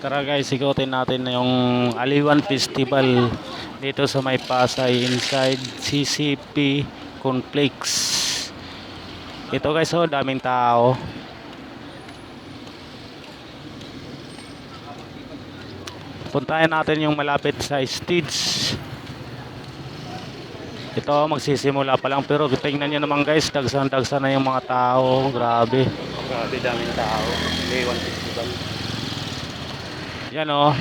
Tara guys, ikutin natin yung Aliwan Festival dito sa May Pasay inside CCP Complex. Ito guys, oh, daming tao. Puntahan natin yung malapit sa stage. Ito magsisimula pa lang pero tingnan nyo naman guys, dagsan-dagsan na yung mga tao. Grabe. Grabe, daming tao. Aliwan Festival. Yan oh.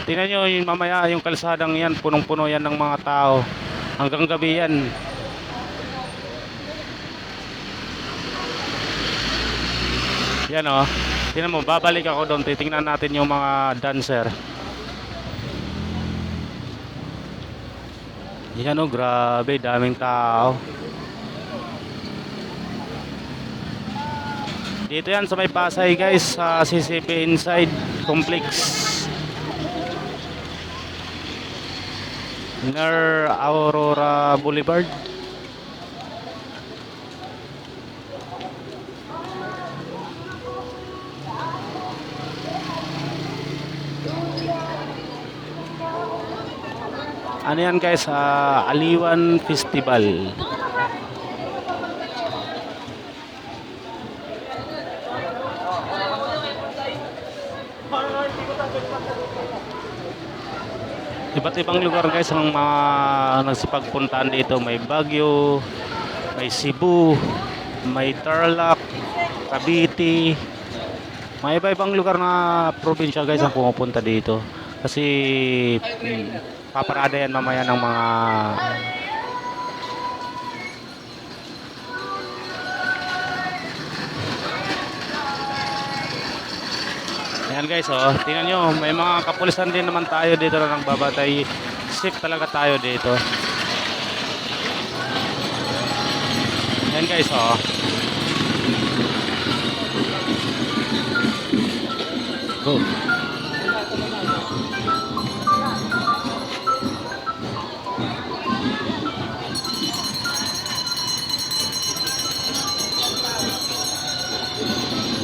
Tingnan nyo yung mamaya yung kalsadang yan, punong-puno yan ng mga tao. Hanggang gabi yan. Yan oh. Tingnan mo, babalik ako doon. Titingnan natin yung mga dancer. Yan oh, grabe, daming tao. Dito yan sa May Pasay guys, sa CCP Inside Complex. Near Aurora Boulevard. Ano yan guys, Aliwan Festival. Iba't ibang lugar guys ang mga nagsipagpuntahan dito. May Baguio, may Cebu, may Tarlac, Cavite. May iba-ibang lugar na probinsya guys ang pumupunta dito. Kasi paparada yan mamaya ng mga ayan guys, oh, tingnan nyo, may mga kapulisan din naman tayo dito na nagbabatay. Safe talaga tayo dito. Ayan guys, oh. Go.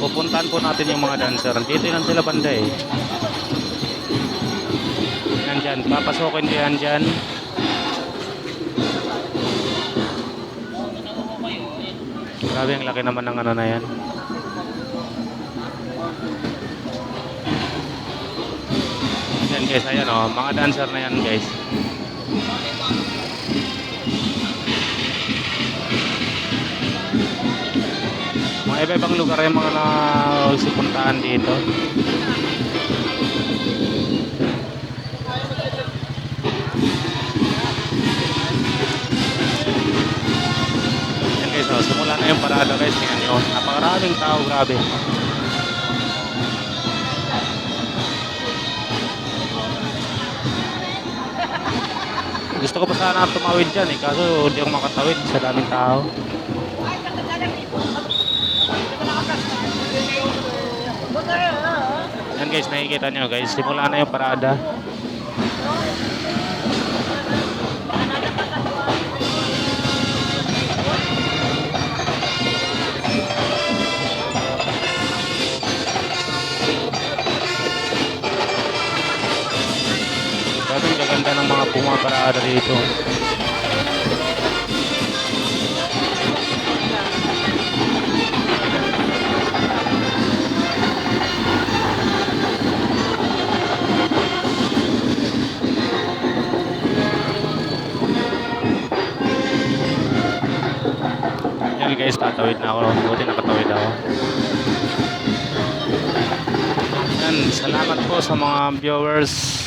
Pupuntahan po natin yung mga dancer. Dito yan sila banda eh. Yan dyan. Papasokin ko yan dyan. Grabe ang laki naman ng ano na yan. Yan guys. Ayan o. Mga dancer na yan guys. Mga iba-ibang lugar yung mga nagsipuntahan dito. Yan guys, oh, simula na yung parada guys. Tingnan nyo, napakaraming tao, grabe. Gusto ko pa sana tumawid dyan eh, kaso hindi ako makatawid sa daming tao. Yan guys, nakikita nyo guys, simula na yung parada. Grabe ang gaganda ng mga pumaparada dito. Yan guys, tatawid na ako. Buti nakatawid ako. Yan, salamat po sa mga viewers.